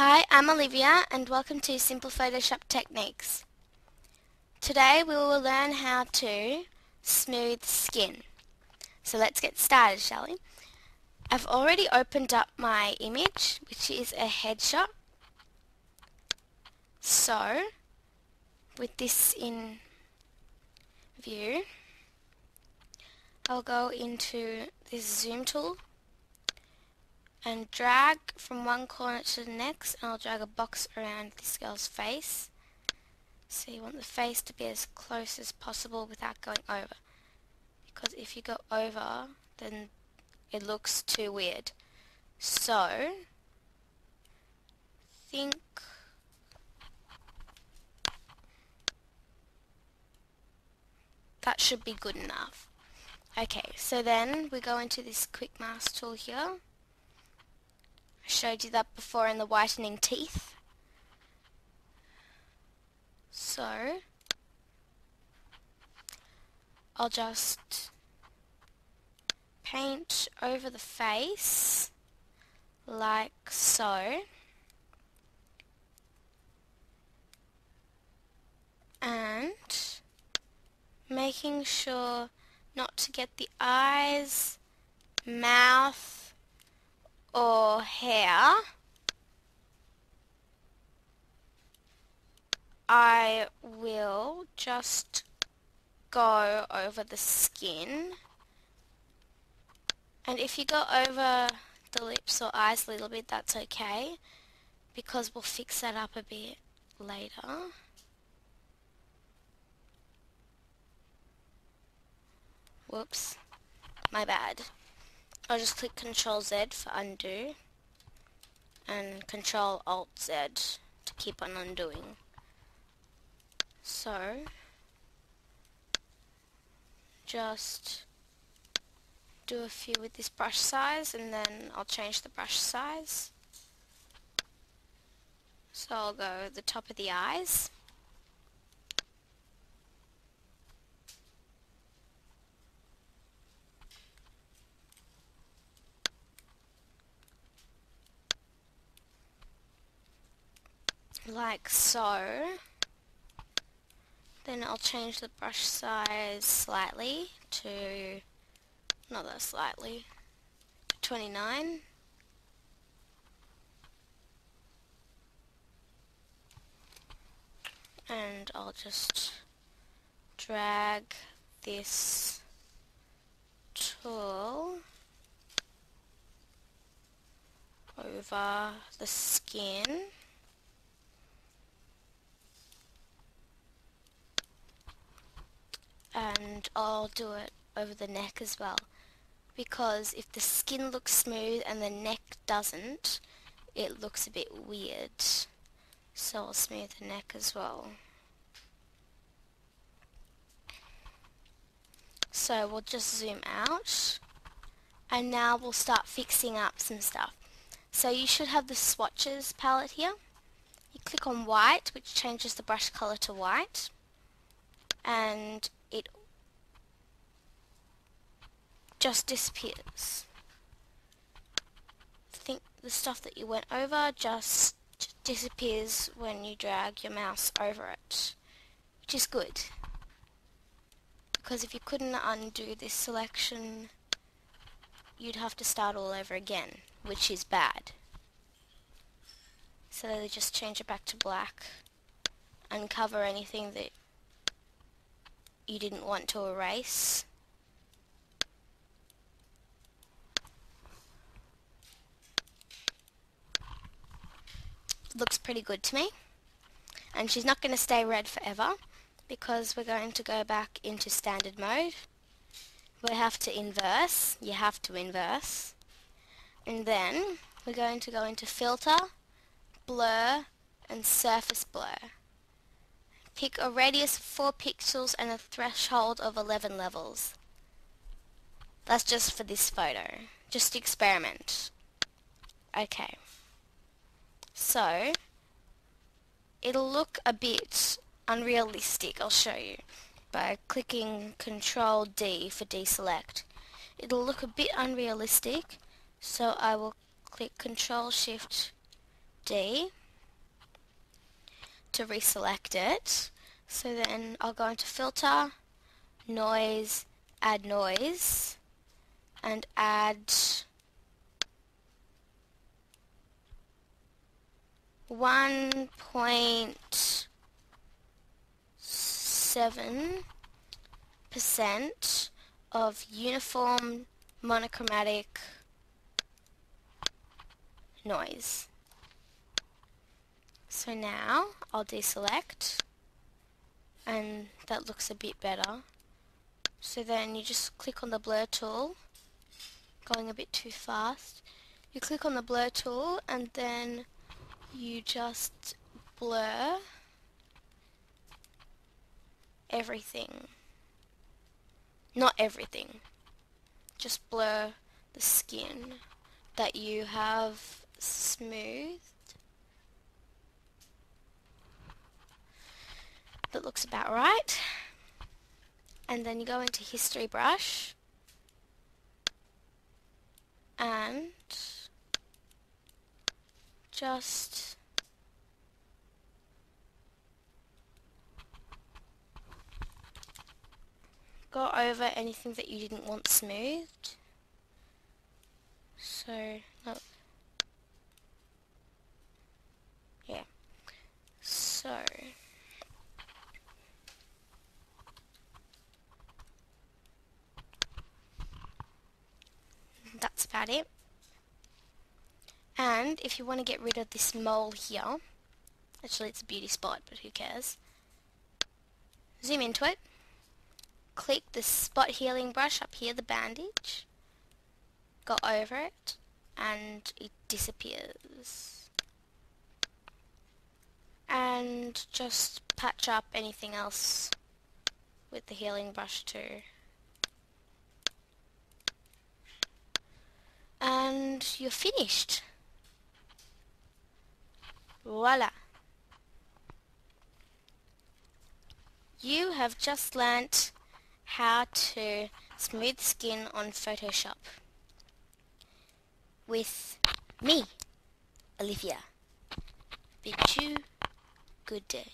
Hi, I'm Olivia and welcome to Simple Photoshop Techniques. Today we will learn how to smooth skin. So let's get started, shall we? I've already opened up my image, which is a headshot. So, with this in view, I'll go into this zoom tool and drag from one corner to the next, and I'll drag a box around this girl's face. So you want the face to be as close as possible without going over, because if you go over then it looks too weird. So think that should be good enough. Okay, so then we go into this quick mask tool here. I showed you that before in the whitening teeth. So I'll just paint over the face like so, and making sure not to get the eyes, mouth or hair, I will just go over the skin. And if you go over the lips or eyes a little bit, that's okay, because we'll fix that up a bit later. Whoops, my bad. I'll just click Ctrl Z for undo and Ctrl Alt Z to keep on undoing. So just do a few with this brush size, and then I'll change the brush size. So I'll go the top of the eyes, like so. Then I'll change the brush size slightly to, not that slightly, 29. And I'll just drag this tool over the skin. And I'll do it over the neck as well, because if the skin looks smooth and the neck doesn't, it looks a bit weird. So I'll smooth the neck as well. So we'll just zoom out, and now we'll start fixing up some stuff. So you should have the swatches palette here. You click on white, which changes the brush color to white, and it just disappears. I think the stuff that you went over just disappears when you drag your mouse over it, which is good, because if you couldn't undo this selection, you'd have to start all over again, which is bad. So they just change it back to black and cover anything that you didn't want to erase. Looks pretty good to me, and she's not going to stay red forever, because we're going to go back into standard mode. We have to inverse, you have to inverse, and then we're going to go into filter, blur and surface blur. Pick a radius of 4 pixels and a threshold of 11 levels. That's just for this photo, just experiment. Okay, so it'll look a bit unrealistic. I'll show you by clicking Control D for deselect. It'll look a bit unrealistic, so I will click Control Shift D to reselect it. So then I'll go into Filter, Noise, Add Noise, and add 1.7% of uniform monochromatic noise. So now I'll deselect, and that looks a bit better. So then you just click on the blur tool, going a bit too fast. You click on the blur tool and then you just blur everything. Not everything, just blur the skin that you have smoothed. That looks about right. And then you go into history brush and just go over anything that you didn't want smoothed. So, look. Yeah. So, that's about it. And if you want to get rid of this mole here, actually it's a beauty spot, but who cares? Zoom into it. Click the spot healing brush up here, the bandage. Go over it, and it disappears. And just patch up anything else with the healing brush too. And you're finished. Voila. You have just learnt how to smooth skin on Photoshop with me, Olivia. Bid you good day.